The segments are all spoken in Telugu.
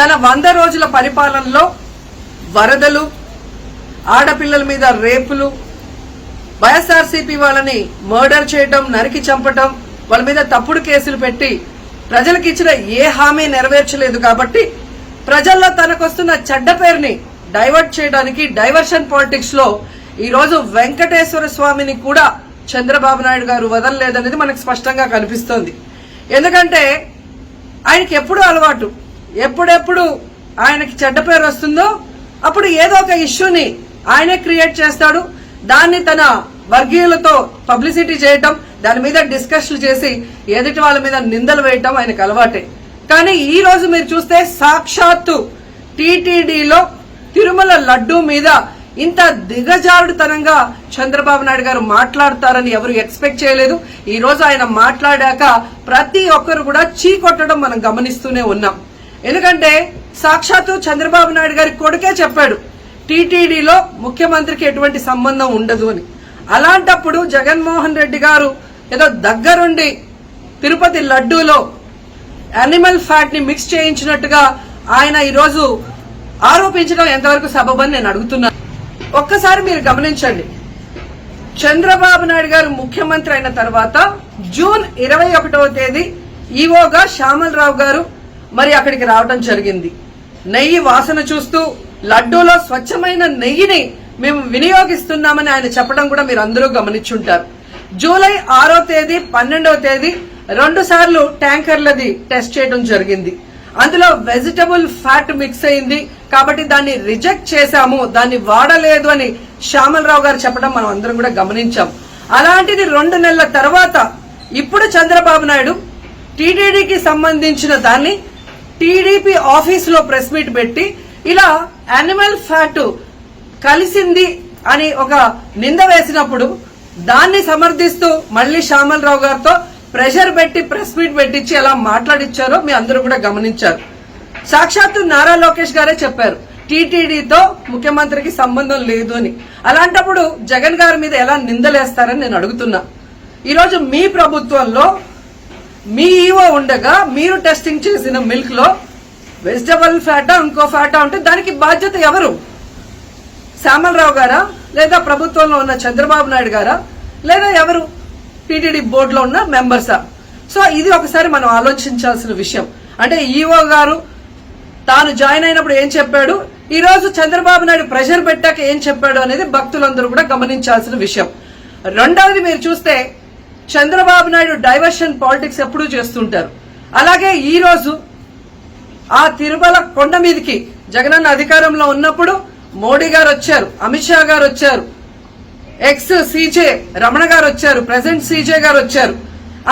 తన 100 రోజుల పరిపాలనలో వరదలు, ఆడపిల్లల మీద రేపులు, వైఎస్ఆర్సీపీ వాళ్ళని మర్డర్ చేయటం, నరికి చంపటం, వాళ్ళ మీద తప్పుడు కేసులు పెట్టి ప్రజలకు ఇచ్చిన ఏ హామీ నెరవేర్చలేదు. కాబట్టి ప్రజల్లో తనకొస్తున్న చెడ్డ పేరుని డైవర్ట్ చేయడానికి డైవర్షన్ పాలిటిక్స్ లో ఈరోజు వెంకటేశ్వర స్వామిని కూడా చంద్రబాబు నాయుడు గారు వదలలేదనేది మనకు స్పష్టంగా కనిపిస్తోంది. ఎందుకంటే ఆయనకి ఎప్పుడు అలవాటు, ఎప్పుడెప్పుడు ఆయనకి చెడ్డ పేరు వస్తుందో అప్పుడు ఏదో ఒక ఇష్యూని ఆయనే క్రియేట్ చేస్తాడు. దాన్ని తన వర్గీయులతో పబ్లిసిటీ చేయటం, దాని మీద డిస్కషన్ చేసి ఎదుటి వాళ్ళ మీద నిందలు వేయటం ఆయనకు అలవాటే. కానీ ఈ రోజు మీరు చూస్తే సాక్షాత్తు టీటీడీలో తిరుమల లడ్డూ మీద ఇంత దిగజారుడుతనంగా చంద్రబాబు నాయుడు గారు మాట్లాడతారని ఎవరు ఎక్స్పెక్ట్ చేయలేదు. ఈ రోజు ఆయన మాట్లాడాక ప్రతి ఒక్కరు కూడా చీకొట్టడం మనం గమనిస్తూనే ఉన్నాం. ఎందుకంటే సాక్షాత్తు చంద్రబాబు నాయుడు గారి కొడుకే చెప్పాడు టీటీడీలో ముఖ్యమంత్రికి ఎటువంటి సంబంధం ఉండదు అని. అలాంటప్పుడు జగన్మోహన్ రెడ్డి గారు ఏదో దగ్గరుండి తిరుపతి లడ్డూలో యానిమల్ ఫ్యాట్ ని మిక్స్ చేయించినట్టుగా ఆయన ఈరోజు ఆరోపించడం ఎంతవరకు సబబని నేను అడుగుతున్నాను. ఒక్కసారి మీరు గమనించండి, చంద్రబాబు నాయుడు గారు ముఖ్యమంత్రి అయిన తర్వాత జూన్ 21వ తేదీ ఈవోగా శ్యామలరావు గారు మరి అక్కడికి రావడం జరిగింది. నెయ్యి వాసన చూస్తూ లడ్డూలో స్వచ్ఛమైన నెయ్యిని మేము వినియోగిస్తున్నామని ఆయన చెప్పడం కూడా మీరు అందరూ గమనించుంటారు. జూలై 6వ తేదీ 12వ తేదీ 2 సార్లు ట్యాంకర్లది టెస్ట్ చేయడం జరిగింది. అందులో వెజిటబుల్ ఫ్యాట్ మిక్స్ అయింది కాబట్టి దాన్ని రిజెక్ట్ చేశాము, దాన్ని వాడలేదు అని శ్యామలరావు గారు చెప్పడం మనం అందరం కూడా గమనించాం. అలాంటిది 2 నెలల తర్వాత ఇప్పుడు చంద్రబాబు నాయుడు టీటీడీకి సంబంధించిన దాన్ని టీడీపీ ఆఫీస్ లో ప్రెస్ మీట్ పెట్టి ఇలా యానిమల్ ఫ్యాట్ కలిసింది అని ఒక నింద వేసినప్పుడు దాన్ని సమర్థిస్తూ మళ్లీ శ్యామలరావు గారితో ప్రెషర్ పెట్టి ప్రెస్ మీట్ పెట్టించి ఎలా మాట్లాడిచ్చారో మీ అందరూ కూడా గమనించారు. సాక్షాత్తు నారా లోకేష్ గారే చెప్పారు టీటీడీతో ముఖ్యమంత్రికి సంబంధం లేదు అని. అలాంటప్పుడు జగన్ గారి మీద ఎలా నిందలేస్తారని నేను అడుగుతున్నా. ఈరోజు మీ ప్రభుత్వంలో మీ ఈవో ఉండగా మీరు టెస్టింగ్ చేసిన మిల్క్ లో వెజిటబుల్ ఫ్యాటా ఇంకో ఫ్యాటా ఉంటే దానికి బాధ్యత ఎవరు? శ్యామలరావు గారా, లేదా ప్రభుత్వంలో ఉన్న చంద్రబాబు నాయుడు గారా, లేదా ఎవరు టీటీడీ బోర్డులో ఉన్న మెంబర్సా? సో ఇది ఒకసారి మనం ఆలోచించాల్సిన విషయం. అంటే ఈవో గారు తాను జాయిన్ అయినప్పుడు ఏం చెప్పాడు, ఈ రోజు చంద్రబాబు నాయుడు ప్రెషర్ పెట్టాక ఏం చెప్పాడు అనేది భక్తులందరూ కూడా గమనించాల్సిన విషయం. రెండవది మీరు చూస్తే చంద్రబాబు నాయుడు డైవర్షన్ పాలిటిక్స్ ఎప్పుడూ చేస్తుంటారు. అలాగే ఈ రోజు ఆ తిరుమల కొండ మీదకి జగనన్న అధికారంలో ఉన్నప్పుడు మోడీ గారు వచ్చారు, అమిత్ షా గారు వచ్చారు, ఎక్స్ సీజే రమణ గారు వచ్చారు, ప్రెసెంట్ సీజే గారు వచ్చారు.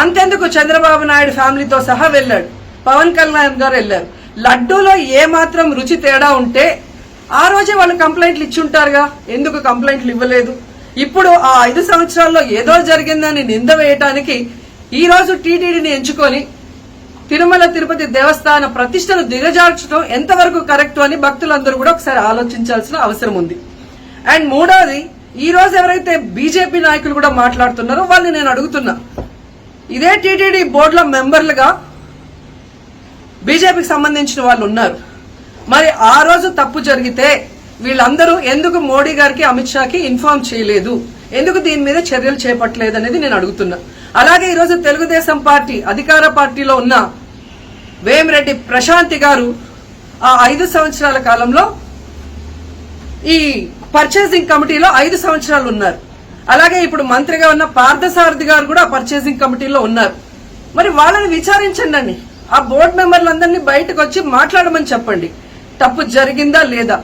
అంతెందుకు చంద్రబాబు నాయుడు ఫ్యామిలీతో సహా వెళ్లాడు, పవన్ కళ్యాణ్ గారు వెళ్లారు. లడ్డూలో ఏ మాత్రం రుచి తేడా ఉంటే ఆ రోజే వాళ్ళు కంప్లైంట్లు ఇచ్చి ఉంటారుగా, ఎందుకు కంప్లైంట్లు ఇవ్వలేదు? ఇప్పుడు ఆ 5 సంవత్సరాల్లో ఏదో జరిగిందని నింద వేయటానికి ఈ రోజు టీటీడీని ఎంచుకొని తిరుమల తిరుపతి దేవస్థాన ప్రతిష్టను దిగజార్చడం ఎంతవరకు కరెక్ట్ అని భక్తులందరూ కూడా ఒకసారి ఆలోచించాల్సిన అవసరం ఉంది. అండ్ మూడోది, ఈ రోజు ఎవరైతే బీజేపీ నాయకులు కూడా మాట్లాడుతున్నారో వాళ్ళని నేను అడుగుతున్నా, ఇదే టీటీడీ బోర్డులో మెంబర్లుగా బీజేపీకి సంబంధించిన వాళ్ళు ఉన్నారు. మరి ఆ రోజు తప్పు జరిగితే వీళ్ళందరూ ఎందుకు మోడీ గారికి అమిత్ షాకి ఇన్ఫార్మ్ చేయలేదు, ఎందుకు దీని మీద చర్యలు చేపట్టలేదు అనేది నేను అడుగుతున్నా. అలాగే ఈరోజు తెలుగుదేశం పార్టీ అధికార పార్టీలో ఉన్న వేమిరెడ్డి ప్రశాంతి గారు ఆ 5 సంవత్సరాల కాలంలో ఈ పర్చేసింగ్ కమిటీలో 5 సంవత్సరాలు ఉన్నారు. అలాగే ఇప్పుడు మంత్రిగా ఉన్న పార్థసారథి గారు కూడా పర్చేసింగ్ కమిటీలో ఉన్నారు. మరి వాళ్ళని విచారించండి, ఆ బోర్డు మెంబర్లందరినీ బయటకు వచ్చి మాట్లాడమని చెప్పండి, తప్పు జరిగిందా లేదా.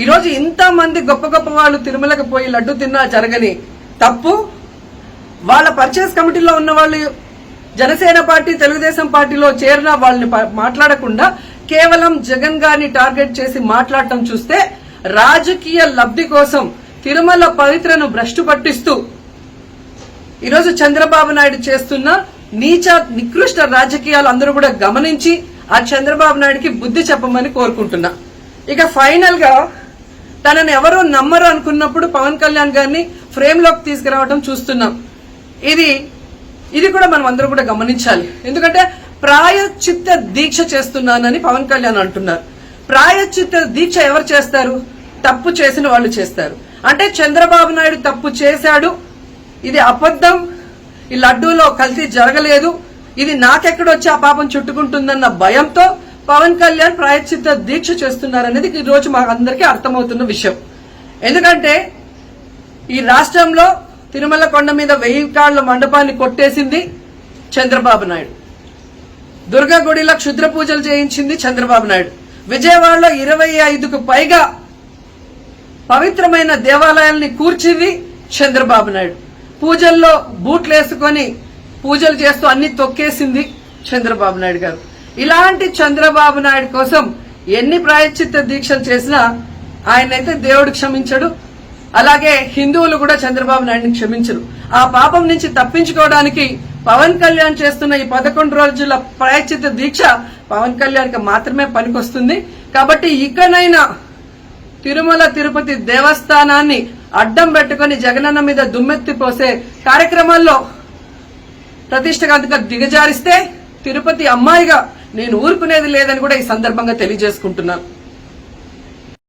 ఈరోజు ఇంతమంది గొప్ప గొప్ప వాళ్ళు తిరుమలకు పోయి లడ్డు తిన్నా జరగని తప్పు వాళ్ళ పర్చేస్ కమిటీలో ఉన్న వాళ్ళు జనసేన పార్టీ తెలుగుదేశం పార్టీలో చేరిన వాళ్ళని మాట్లాడకుండా కేవలం జగన్ గారిని టార్గెట్ చేసి మాట్లాడటం చూస్తే రాజకీయ లబ్ధి కోసం తిరుమల పవిత్రను భ్రష్టు పట్టిస్తూ ఈరోజు చంద్రబాబు నాయుడు చేస్తున్న నీచ నికృష్ట రాజకీయాలు అందరూ కూడా గమనించి ఆ చంద్రబాబు నాయుడికి బుద్ధి చెప్పమని కోరుకుంటున్నా. ఇక ఫైనల్ గా తనను ఎవరూ నమ్మరు అనుకున్నప్పుడు పవన్ కళ్యాణ్ గారిని ఫ్రేమ్ లోకి తీసుకురావడం చూస్తున్నాం. ఇది కూడా మనం అందరూ కూడా గమనించాలి. ఎందుకంటే ప్రాయశ్చిత్త దీక్ష చేస్తున్నానని పవన్ కళ్యాణ్ అంటున్నారు. ప్రాయశ్చిత్త దీక్ష ఎవరు చేస్తారు? తప్పు చేసిన వాళ్ళు చేస్తారు. అంటే చంద్రబాబు నాయుడు తప్పు చేశాడు, ఇది అబద్ధం, ఈ లడ్డూలో కల్తీ జరగలేదు, ఇది నాకెక్కడొచ్చి ఆ పాపం చుట్టుకుంటుందన్న భయంతో పవన్ కళ్యాణ్ ప్రాయశ్చిత్త దీక్ష చేస్తున్నారనేది ఈ రోజు మాకు అందరికీ అర్థమవుతున్న విషయం. ఎందుకంటే ఈ రాష్ట్రంలో తిరుమల కొండ మీద 1000 కాళ్ల మండపాన్ని కొట్టేసింది చంద్రబాబు నాయుడు. దుర్గా గుడిలో క్షుద్ర పూజలు చేయించింది చంద్రబాబు నాయుడు. విజయవాడలో 25కు పైగా పవిత్రమైన దేవాలయాల్ని కూర్చింది చంద్రబాబు నాయుడు. పూజల్లో బూట్లు వేసుకొని పూజలు చేస్తూ అన్ని తొక్కేసింది చంద్రబాబు నాయుడు గారు. ఇలాంటి చంద్రబాబు నాయుడు కోసం ఎన్ని ప్రాయశ్చిత్త దీక్షలు చేసినా ఆయనైతే దేవుడు క్షమించడు, అలాగే హిందువులు కూడా చంద్రబాబు నాయుడిని క్షమించరు. ఆ పాపం నుంచి తప్పించుకోవడానికి పవన్ కళ్యాణ్ చేస్తున్న ఈ 11 రోజుల ప్రాయశ్చిత్త దీక్ష పవన్ కళ్యాణ్కి మాత్రమే పనికొస్తుంది. కాబట్టి ఇకనైనా తిరుమల తిరుపతి దేవస్థానాన్ని అడ్డం పెట్టుకుని జగనన్న మీద దుమ్మెత్తి పోసే కార్యక్రమాల్లో ప్రతిష్టగా దిగజారిస్తే తిరుపతి అమ్మాయిగా నేను ఊరుకునేది లేదని కూడా ఈ సందర్భంగా తెలియజేసుకుంటున్నాను.